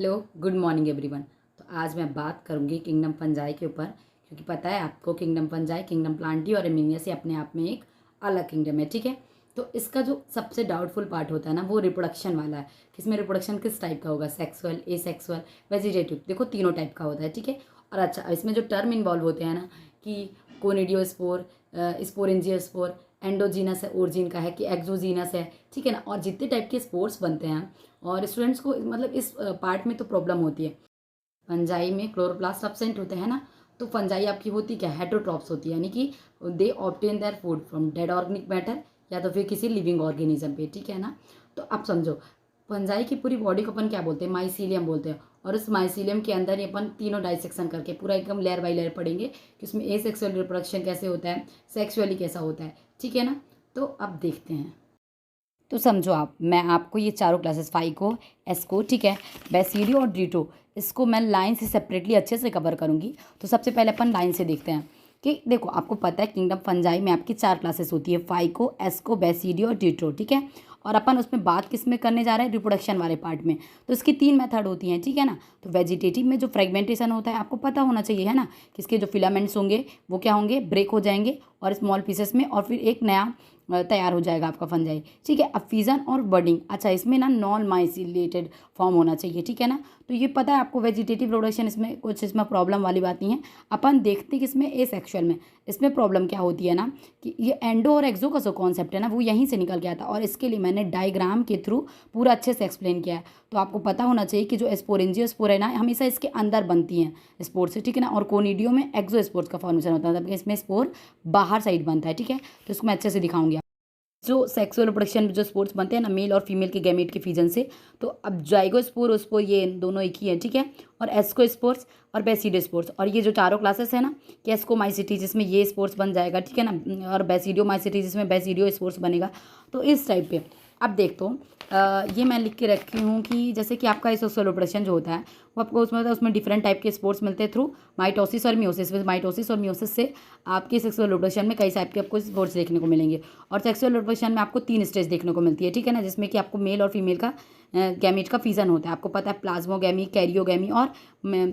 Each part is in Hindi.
Hello, good morning everyone. तो आज मैं बात करूंगी किंगडम फंजाई के ऊपर, क्योंकि पता है आपको किंगडम फंजाई, किंगडम प्लांटी और एमिनियस ये अपने आप में एक अलग किंगडम है। ठीक है, तो इसका जो सबसे डाउटफुल पार्ट होता है ना, वो रिप्रोडक्शन वाला है कि इसमें रिप्रोडक्शन किस टाइप का होगा, सेक्सुअल, एसेक्सुअल, वेजिटेटिव। देखो तीनों टाइप का होता है। ठीक है, और अच्छा इसमें जो टर्म इन्वॉल्व होते हैं ना कि कोनिडियोस्पोर, स्पोरेंजियोस्पोर, एंडोजीनस है, ओरिजिन का है कि एक्सोजीनस है। ठीक है ना, और जितने टाइप के स्पोर्ट्स बनते हैं और स्टूडेंट्स को मतलब इस पार्ट में तो प्रॉब्लम होती है। फंजाई में क्लोरोप्लास्ट एब्सेंट होते हैं ना, तो फंजाई आपकी होती क्या, हेटरोट्रॉप्स होती है, यानी कि they obtain their food from dead organic matter या तो फिर किसी लिविंग ऑर्गेनिज्म पे। ठीक है ना, तो आप समझो फंजाई की पूरी बॉडी को अपन क्या बोलते हैं, माइसीलियम बोलते हैं। और उस माइसीलियम के अंदर ही अपन तीनों डाइसेक्शन करके पूरा एकदम लेयर बाई लेयर पढ़ेंगे कि उसमें ए सेक्सुअल रिप्रोडक्शन कैसे होता है, सेक्सुअली कैसा होता है। ठीक है ना, तो अब देखते हैं। तो समझो आप, मैं आपको ये चारों क्लासेस फाइको, एस्को, ठीक है, बेसिडियो और ड्रीटो, इसको मैं लाइन से सेपरेटली अच्छे से कवर करूँगी। तो सबसे पहले अपन लाइन से देखते हैं कि देखो आपको पता है किंगडम फंजाई में आपकी 4 क्लासेस होती है, फाइको, एस्को, बेसिडियो और ड्रीटो। ठीक है, और अपन उसमें बात किस में करने जा रहे हैं, रिप्रोडक्शन वाले पार्ट में। तो इसकी 3 मेथड होती हैं। ठीक है ना, तो वेजिटेटिव में जो फ्रेगमेंटेशन होता है आपको पता होना चाहिए, है ना, कि इसके जो फिलामेंट्स होंगे वो क्या होंगे, ब्रेक हो जाएंगे और स्मॉल पीसेस में, और फिर एक नया तैयार हो जाएगा आपका फंजाई। ठीक है, अब फिजन और बर्डिंग, अच्छा इसमें ना नॉन माइसिलेटेड फॉर्म होना चाहिए। ठीक है ना, तो ये पता है आपको वेजिटेटिव प्रोडक्शन, इसमें कुछ इसमें प्रॉब्लम वाली बात नहीं है। अपन देखते हैं कि इसमें ए सेक्शुअल में इसमें प्रॉब्लम क्या होती है ना, कि ये एंडो और एक्सो का जो कॉन्सेप्ट है ना वो यहीं से निकल गया था, और इसके लिए मैंने डायग्राम के थ्रू पूरा अच्छे से एक्सप्लेन किया है। तो आपको पता होना चाहिए कि जो स्पोरेंजियोस्पोर है ना हमेशा इसके अंदर बनती हैं स्पोर से। ठीक है ना, और कोनिडियो में एक्सो स्पोर्स का फॉर्मेशन होता है, मतलब इसमें स्पोर बाहर साइड बनता है। ठीक है, तो इसको मैं अच्छे से दिखाऊंगी। जो सेक्सुअल रिप्रोडक्शन जो स्पोर्ट्स बनते हैं ना मेल और फीमेल के गैमेट के फ्यूजन से, तो अब जाइगोस्पोर उसपोर ये दोनों एक ही है। ठीक है, और एस्कोस्पोर्स और बेसिडियोस्पोर्स, और ये जो चारों क्लासेस है ना, कि एस्कोमाइसिटी जिसमें ये स्पोर्ट्स बन जाएगा। ठीक है ना, और बेसिडियोमाइसिटी जिसमें बेसिडियो स्पोर्ट्स बनेगा। तो इस टाइप पे अब देख तो ये मैं लिख के रखी हूँ कि जैसे कि आपका सेक्सुअल रिप्रोडक्शन जो होता है वो आपको उसमें होता है, उसमें डिफरेंट टाइप के स्पोर्ट्स मिलते हैं थ्रू माइटोसिस और मियोसिस। माइटोसिस और मियोसिस से आपके सेक्सुअल रिप्रोडक्शन में कई टाइप के आपको स्पोर्ट्स देखने को मिलेंगे। और सेक्सुअल रिप्रोडक्शन में आपको 3 स्टेज देखने को मिलती है। ठीक है ना, जिसमें कि आपको मेल और फीमेल का गैमेट का फिजन होता है। आपको पता है प्लाज्मोगैमी, कैरियोगैमी और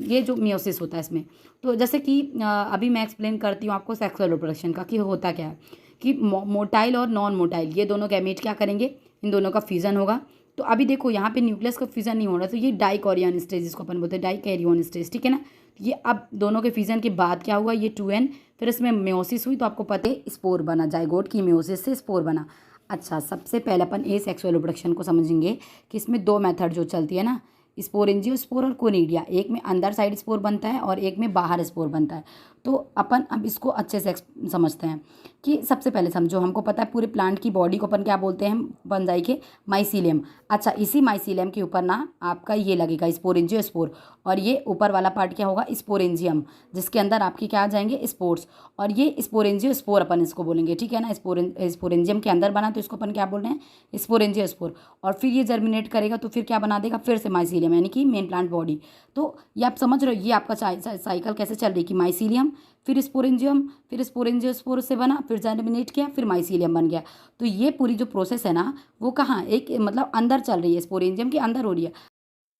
ये जो मियोसिस होता है इसमें। तो जैसे कि अभी मैं एक्सप्लेन करती हूँ आपको सेक्सुअल रिप्रोडक्शन का कि होता क्या है, कि मोटाइल और नॉन मोटाइल ये दोनों गैमेट क्या करेंगे, इन दोनों का फ्यूजन होगा। तो अभी देखो यहाँ पे न्यूक्लियस का फ्यूजन नहीं हो रहा, तो ये डाइकोरियन स्टेज जिसको अपन बोलते हैं, डाइकैरियन स्टेज। ठीक है ना, ये अब दोनों के फ्यूजन के बाद क्या हुआ, ये 2n, फिर इसमें मेयोसिस हुई, तो आपको पता है स्पोर बना, जाइगोट की मेयोसिस से स्पोर बना। अच्छा, सबसे पहले अपन ए सेक्सुअल रिप्रोडक्शन को समझेंगे कि इसमें 2 मेथड जो चलती है ना, स्पोरेंजियोस्पोर और कोनिडिया, एक में अंदर साइड स्पोर बनता है और एक में बाहर स्पोर बनता है। तो अपन अब इसको अच्छे से समझते हैं कि सबसे पहले समझो, हमको पता है पूरे प्लांट की बॉडी को अपन क्या बोलते हैं फंजाई के, माइसीलियम। अच्छा, इसी माइसीलियम के ऊपर ना आपका ये लगेगा स्पोरेंजियोस्पोर, और ये ऊपर वाला पार्ट क्या होगा, स्पोरेंजियम, जिसके अंदर आपके क्या आ जाएंगे, स्पोर्स, और ये स्पोरेंजियोस्पोर अपन इसको बोलेंगे। ठीक है ना, स्पोरेंजियम के अंदर बना तो इसको अपन क्या बोल रहे हैं, स्पोरेंजियोस्पोर। और फिर ये जर्मिनेट करेगा तो फिर क्या बना देगा, फिर से माइसीलियम, यानी कि मेन प्लांट बॉडी। तो ये आप समझ रहे हो ये आपका साइकिल कैसे चल रही है कि माइसीलियम, फिर स्पोरेंजियम, फिर स्पोरेंजियोस्पोर से बना, फिर जर्मिनेट किया, फिर माइसीलियम बन गया। तो ये पूरी जो प्रोसेस है ना वो कहाँ, एक मतलब अंदर चल रही है, स्पोरेंजियम के अंदर हो रही है,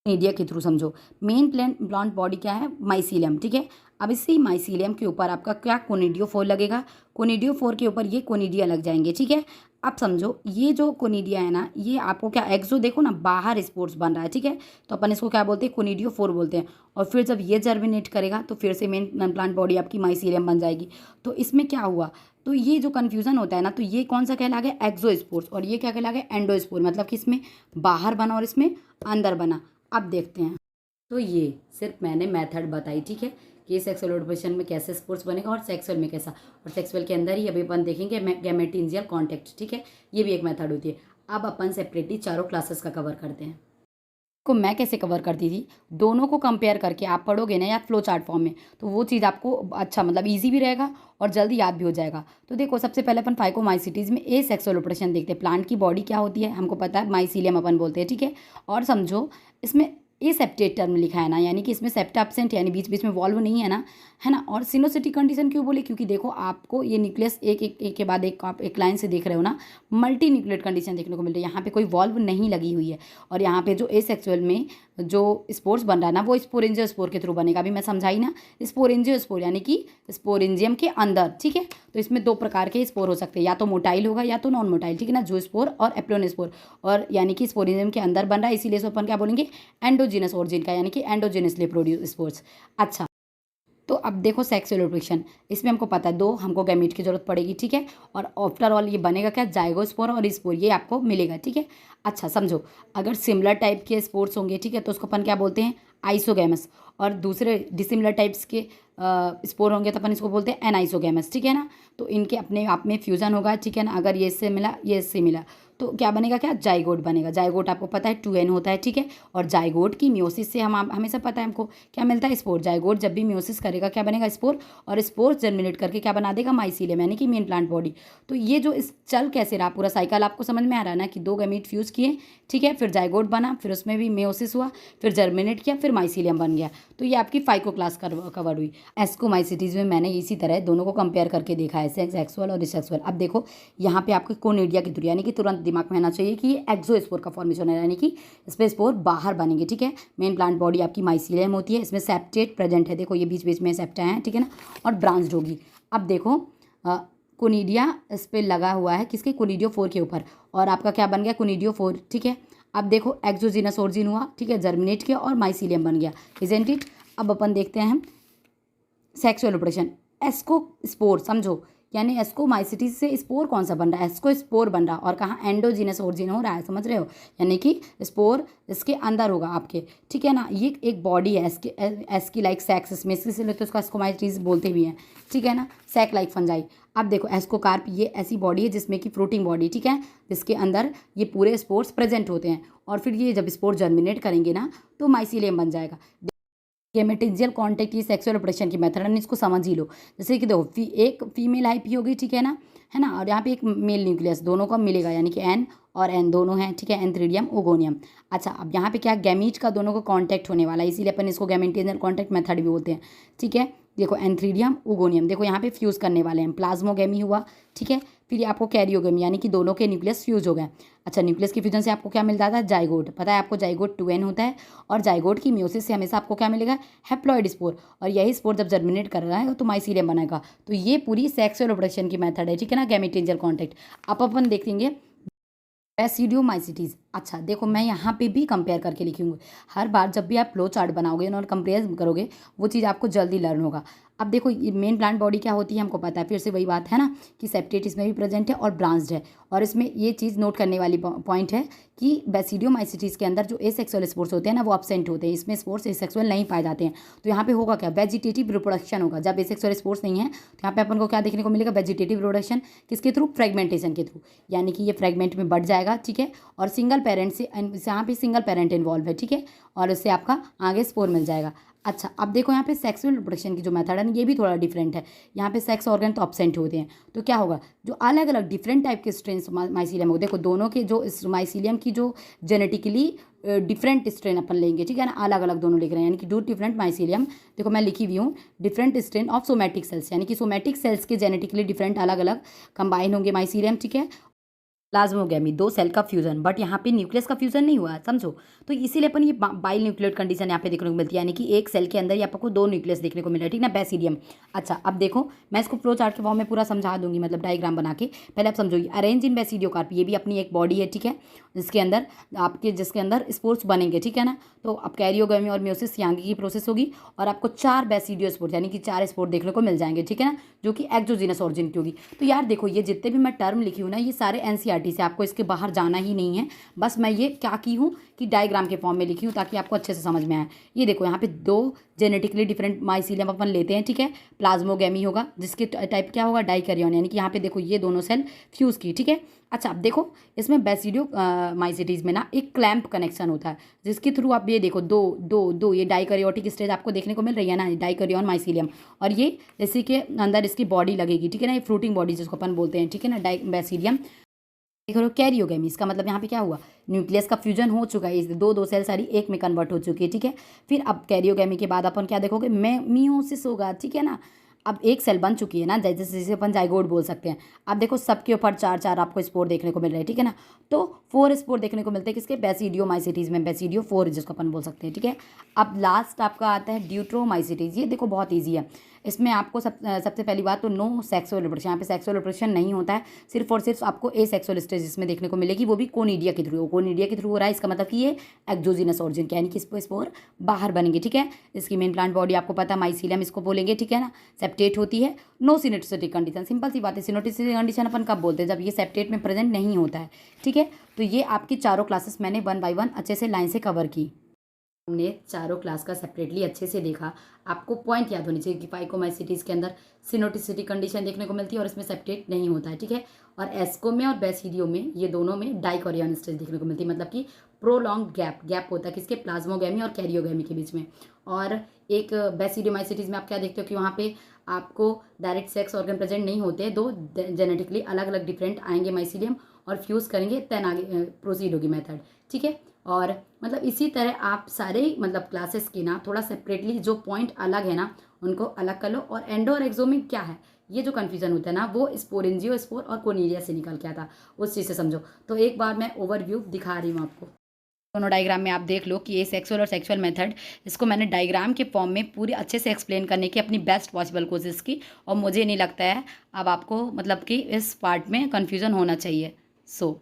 मीडिया के थ्रू समझो। मेन प्लांट बॉडी क्या है, माइसीलियम। ठीक है, अब इसी माइसीलियम के ऊपर आपका क्या, कोनिडियोफोर लगेगा, कोनिडियोफोर के ऊपर ये कोनिडिया लग जाएंगे। ठीक है, अब समझो ये जो कोनिडिया है ना, ये आपको क्या, एक्सो देखो ना बाहर स्पोर्स बन रहा है। ठीक है, तो अपन इसको क्या बोलते हैं, कोनिडियोफोर बोलते हैं। और फिर जब ये जर्मिनेट करेगा तो फिर से मेन प्लांट बॉडी आपकी माइसीलियम बन जाएगी। तो इसमें क्या हुआ, तो ये जो कन्फ्यूजन होता है ना, तो ये कौन सा कहला गया, एक्सोस्पोर्स, और ये क्या कहला गया, एंडोस्पोर, मतलब कि इसमें बाहर बना और इसमें अंदर बना। अब देखते हैं, तो ये सिर्फ मैंने मेथड बताई। ठीक है, कि सेक्सुअल रिप्रोडक्शन में कैसे स्पोर्ट्स बनेगा और सेक्सुअल में कैसा, और सेक्सुअल के अंदर ही अभी अपन देखेंगे गैमेटिंजियल कॉन्टैक्ट। ठीक है, ये भी एक मेथड होती है। अब अपन सेपरेटली चारों क्लासेस का कवर करते हैं। को मैं कैसे कवर करती थी, दोनों को कंपेयर करके आप पढ़ोगे ना या फ्लो चार्ट फॉर्म में, तो वो चीज़ आपको अच्छा मतलब इजी भी रहेगा और जल्दी याद भी हो जाएगा। तो देखो सबसे पहले अपन फाइकोमाइसिटीज़ में ए सेक्सुअल रिप्रोडक्शन देखते हैं। प्लांट की बॉडी क्या होती है, हमको पता है माइसीलियम अपन बोलते हैं। ठीक है, और समझो इसमें ए सेप्टेट टर्म लिखा है ना, यानी कि इसमें सेप्टा एब्सेंट, यानी बीच बीच में वॉल्व नहीं है ना, है ना। और सिनोसिटी कंडीशन क्यों बोले, क्योंकि देखो आपको ये न्यूक्लियस एक के बाद एक आप एक लाइन से देख रहे हो ना, मल्टी न्यूक्लियट कंडीशन देखने को मिल रही है। यहाँ पे कोई वॉल्व नहीं लगी हुई है, और यहाँ पे जो ए सेक्सुअल में जो स्पोर्स बन रहा है ना वो स्पोरेंजियो स्पोर के थ्रू बनेगा। अभी मैं समझाई ना, स्पोरेंजियो स्पोर यानी कि स्पोरेंजियम के अंदर, ठीक है। तो इसमें दो प्रकार के स्पोर हो सकते हैं, या तो मोटाइल होगा या तो नॉन मोटाइल, ठीक है ना, जो स्पोर और एप्लोनोस्पोर, और यानी कि स्पोरेंजियम के अंदर बन रहा है, इसीलिए अपन क्या बोलेंगे, एंडोजिनस ओरिजिन का, यानी कि एंडोजिनसली प्रोड्यूस स्पोर्स। अच्छा, तो अब देखो सेक्सुअल रिप्रोडक्शन, इसमें हमको पता है दो हमको गैमीट की जरूरत पड़ेगी, ठीक है। और आफ्टर ऑल ये बनेगा क्या, जाइगोस्पोर और स्पोर, ये आपको मिलेगा, ठीक है। अच्छा समझो, अगर सिमिलर टाइप के स्पोर्स होंगे, ठीक है, तो उसको अपन क्या बोलते हैं, आइसोगैमस। और दूसरे डिसिमिलर टाइप्स के स्पोर होंगे तो अपन इसको बोलते हैं एनाइसोगैमस, ठीक है ना। तो इनके अपने आप में फ्यूजन होगा, ठीक है ना। अगर ये इससे मिला, ये इससे मिला, तो क्या बनेगा, क्या जाइगोट बनेगा। जाइगोट आपको पता है 2n होता है, ठीक है। और जाइगोट की मियोसिस से हम हमेशा पता है हमको क्या मिलता है, स्पोर। जाइगोट जब भी मियोसिस करेगा क्या बनेगा, स्पोर। और स्पोर जर्मिनेट करके क्या बना देगा, माइसीलियम, यानी कि मेन प्लांट बॉडी। तो ये जो इस चल कैसे रहा पूरा साइकिल आपको समझ में आ रहा है ना, कि दो गैमीट फ्यूज़ किए, ठीक है, फिर जाइगोट बना, फिर उसमें भी मियोसिस हुआ, फिर जर्मिनेट किया, फिर माइसीलियम बन गया। तो ये आपकी फाइको क्लास कवर हुई। एस्कोमाइसिटीज में मैंने इसी तरह दोनों को कंपेयर करके देखा है, सेक्सुअल और सेक्सुअल। अब देखो यहाँ पे आपके कोनिडिया की थ्रू, यानी कि तुरंत दिमाग में आना चाहिए कि ये एक्सोस्पोर का फॉर्मेशन है, यानी कि इसमें स्पोर बाहर बनेंगे, ठीक है। मेन प्लांट बॉडी आपकी माइसीलियम होती है, इसमें सेप्टेट प्रेजेंट है, देखो ये बीच बीच में सेप्टा है, ठीक है ना, और ब्रांच्ड होगी। अब देखो कोनिडिया इस पर लगा हुआ है, किसके, कोनिडियो 4 के ऊपर, और आपका क्या बन गया, कोनिडियो 4, ठीक है। अब देखो एक्सोजिनस ओरिजिन हुआ, ठीक है, जर्मिनेट किया और माइसीलियम बन गया, इजंट इट। अब अपन देखते हैं हम सेक्सुअल रिप्रोडक्शन, एस्को स्पोर, समझो, यानी एस्कोमाइसिटीज से स्पोर कौन सा बन रहा है, एस्को स्पोर बन रहा, और कहाँ, एंडोजिनस ओरिजिन हो रहा है, समझ रहे हो, यानी कि स्पोर इसके अंदर होगा आपके, ठीक है ना। ये एक बॉडी है एस्की लाइक सेक्स, इसमें इसलिए तो उसको एस्कोमाइसिटीज बोलते भी हैं, ठीक है ना, सैक लाइक फंजाई। अब देखो एस्कोकार्प, ये ऐसी बॉडी है जिसमें कि फ्रूटिंग बॉडी, ठीक है, जिसके अंदर ये पूरे स्पोर्स प्रेजेंट होते हैं, और फिर ये जब स्पोर जर्मिनेट करेंगे ना तो माइसीलियम बन जाएगा। गेमेटिजियल कॉन्टैक्ट की सेक्सुअल रिप्रोडक्शन की मेथड है, इसको समझ ही लो। जैसे कि देखो एक फीमेल हाइपी होगी, ठीक है ना, है ना, और यहाँ पे एक मेल न्यूक्लियस, दोनों का मिलेगा, यानी कि एन और एन दोनों हैं, ठीक है, एंथ्रीडियम ओगोनियम। अच्छा, अब यहाँ पे क्या, गैमीट का दोनों को कांटेक्ट होने वाला है, इसीलिए अपन इसको गैमेटिजियल कॉन्टैक्ट मेथड भी बोलते हैं, ठीक है। देखो एंथ्रीडियम ओगोनियम, देखो यहाँ पे फ्यूज़ करने वाले हैं, प्लाज्मोगेमी हुआ, ठीक है, फिर ये आपको कैरियोगेमी, यानी कि दोनों के न्यूक्लियस फ्यूज हो गए। अच्छा, न्यूक्लियस की फ्यूजन से आपको क्या मिलता था, जाइगोट, पता है आपको, जाइगोट 2n होता है, और जाइगोट की मियोसिस से हमेशा आपको क्या मिलेगा, हैप्लॉइड स्पोर, और यही स्पोर जब जर्मिनेट कर रहा है तो माइसीलियम बनेगा। तो ये पूरी सेक्सुअल रिप्रोडक्शन की मेथड है, ठीक है ना, गैमेटिजियल कॉन्टैक्ट। अब अपन देखेंगे बेसिडियोमाइसिटीज। अच्छा देखो, मैं यहाँ पे भी कंपेयर करके लिखूंगी, हर बार जब भी आप फ्लो चार्ट बनाओगे और कंपेयर करोगे वो चीज़ आपको जल्दी लर्न होगा। अब देखो ये मेन प्लांट बॉडी क्या होती है हमको पता है, फिर से वही बात है ना कि सेप्टेट इसमें भी प्रेजेंट है और ब्रांच्ड है। और इसमें ये चीज़ नोट करने वाली पॉइंट है कि बेसिडियोमाइसिटीज के अंदर जो एसेक्सुअल स्पोर्स होते हैं ना वो एब्सेंट होते हैं, इसमें स्पोर्स एसेक्सुअल नहीं पाए जाते हैं। तो यहाँ पे होगा क्या, वेजिटेटिव रिप्रोडक्शन होगा। जब एसेक्सुअल स्पोर्स नहीं है तो यहाँ पे अपन को क्या देखने को मिलेगा, वेजिटेटिव रिप्रोडक्शन, किसके थ्रू, फ्रेगमेंटेशन के थ्रू, यानी कि ये फ्रेगमेंट में बढ़ जाएगा, ठीक है। और सिंगल पेरेंट से यहाँ पे सिंगल पेरेंट इन्वॉल्व है, ठीक है, और उससे आपका आगे स्पोर मिल जाएगा। अच्छा, अब देखो यहाँ पे सेक्सुअल रिप्रोडक्शन की जो मेथड है ये भी थोड़ा डिफरेंट है। यहाँ पे सेक्स ऑर्गन तो एब्सेंट होते हैं, तो क्या होगा, जो अलग अलग डिफरेंट टाइप के स्ट्रेन माइसीलियम होगा, देखो दोनों के जो माइसीलियम की जो जेनेटिकली डिफरेंट स्ट्रेन अपन लेंगे, ठीक है ना, अलग अलग दोनों लिख रहे हैं, यानी कि डू डिफरेंट माइसीलियम, देखो मैं लिखी हुई हूँ, different strain of somatic cells, यानी कि सोमैटिक सेल्स के जेनेटिकली डिफरेंट अलग अलग कंबाइन होंगे माइसीलियम, ठीक है। प्लाज्मोगेमी, दो सेल का फ्यूजन, बट यहाँ पे न्यूक्लियस का फ्यूजन नहीं हुआ है, समझो। तो इसीलिए अपन ये बाइल न्यूक्लियोइड कंडीशन यहाँ पे देखने को मिलती है, यानी कि एक सेल के अंदर ही आपको दो न्यूक्लियस देखने को मिल रहा है, ठीक ना, बेसिडियम। अच्छा, अब देखो मैं इसको फ्लो चार्ट के फॉर्म में पूरा समझा दूंगी, मतलब डायग्राम बना के, पहले आप समझो। अरेंज इन बेसिडियोकार्प, ये भी अपनी एक बॉडी है, ठीक है, जिसके अंदर जिसके अंदर स्पोर्स बनेंगे, ठीक है ना। तो अब कैरियोगेमी और म्योसिस यांगी की प्रोसेस होगी, और आपको 4 बेसिडियो स्पोर्स यानी कि 4 स्पोर्ट देखने को मिल जाएंगे, ठीक है ना, जो कि एक्सोजिनस ऑरिजिन की होगी। तो यार देखो, ये जितने भी मैं टर्म लिखी हूँ ना, ये सारे एनसीईआरटी से, आपको इसके बाहर जाना ही नहीं है। बस मैं ये क्या की हूँ कि डायग्राम के फॉर्म में लिखी हूँ ताकि आपको अच्छे से समझ में आए। ये देखो यहाँ पे दो जेनेटिकली डिफरेंट माइसीलियम अपन लेते हैं, ठीक है। प्लाज्मोगेमी होगा जिसके टाइप क्या होगा, डाइकैरियन, यानी कि यहाँ पे देखो ये दोनों सेल फ्यूज की, ठीक है। अच्छा, अब देखो इसमें बेसिडियो माइसिटीज में ना एक क्लैंप कनेक्शन होता है, जिसके थ्रू आप ये देखो दो दो दो ये डाइकैरियोटिक स्टेज आपको देखने को मिल रही है ना, डाइकैरियन माइसीलियम, और ये इसी के अंदर इसकी बॉडी लगेगी, ठीक है ना, ये फ्रूटिंग बॉडी जिसको अपन बोलते हैं, ठीक है ना, बेसिडियम। देखो कैरियोगेमी, इसका मतलब यहाँ पे क्या हुआ, न्यूक्लियस का फ्यूजन हो चुका है, इस दो सेल सारी एक में कन्वर्ट हो चुकी है, ठीक है। फिर अब कैरियोगेमी के बाद अपन क्या देखोगे, मियोसिस होगा, ठीक है ना। अब एक सेल बन चुकी है ना, जैसे जिसे अपन जाइगोट बोल सकते हैं। अब देखो सबके ऊपर 4 आपको स्पोर देखने को मिल रहे हैं, ठीक है ना। तो 4 स्पोर देखने को मिलते हैं किसके, बेसिडियोमाइसिटीज़ में, बेसिडियोफोर जिसको अपन बोल सकते हैं, ठीक है। अब लास्ट आपका आता है ड्यूट्रोमाइसिटीज़। ये देखो बहुत ईजी है। इसमें आपको सबसे पहली बात तो नो सेक्सुअल रिप्रोडक्शन, यहाँ पे सेक्सुअल रिप्रोडक्शन नहीं होता है, सिर्फ और सिर्फ आपको एसेक्सुअल स्टेज इसमें देखने को मिलेगी, वो भी कोनिडिया के थ्रू। कोनिडिया के थ्रू हो रहा है, इसका मतलब कि ये एक्जोजिनस ऑरिजिन, यानी कि इसको स्पोर बाहर बनेंगे, ठीक है। इसकी मेन प्लांट बॉडी आपको पता है, माइसीलियम इसको बोलेंगे, ठीक है ना। सेप्टेट होती है, नो सिनोटिसिटी कंडीशन, सिंपल सी बात है। सिनोटिसिटी कंडीशन अपन कब बोलते हैं, जब ये सेप्टेट में प्रेजेंट नहीं होता है, ठीक है। तो ये आपकी चारों क्लासेस मैंने 1 बाय 1 अच्छे से लाइन से कवर की। हमने चारों क्लास का सेपरेटली अच्छे से देखा। आपको पॉइंट याद होनी चाहिए कि फाइकोमाइसिटीज़ के अंदर सिनोटिसिटी कंडीशन देखने को मिलती है और इसमें सेप्टेट नहीं होता है, ठीक है। और एस्को में और बेसिडियो में, ये दोनों में डाइकोरियन स्टेज देखने को मिलती है, मतलब कि प्रोलॉन्ग गैप होता है किसके, प्लाज्मोगैमी और कैरियोगैमी के बीच में। और एक बेसिडियोमाइसिटीज़ में आप क्या देखते हो कि वहाँ पे आपको डायरेक्ट सेक्स ऑर्गन प्रेजेंट नहीं होते, दो जेनेटिकली अलग अलग डिफरेंट आएंगे माइसीलियम और फ्यूज़ करेंगे, देन आगे प्रोसीड होगी मेथड, ठीक है। और मतलब इसी तरह आप सारे मतलब क्लासेस की ना थोड़ा सेपरेटली जो पॉइंट अलग है ना उनको अलग कर लो। और एंडो और एक्सो में क्या है, ये जो कन्फ्यूजन होता है ना वो स्पोरेंजियो स्पोर और कोनिलिया से निकल के आता, उस चीज़ से समझो। तो एक बार मैं ओवरव्यू दिखा रही हूँ आपको। दोनों डायग्राम में आप देख लो कि ये सेक्सुअल और सेक्सुअल मेथड, इसको मैंने डायग्राम के फॉर्म में पूरी अच्छे से एक्सप्लेन करने की अपनी बेस्ट पॉसिबल कोशिश की, और मुझे नहीं लगता है अब आपको मतलब कि इस पार्ट में कन्फ्यूज़न होना चाहिए। सो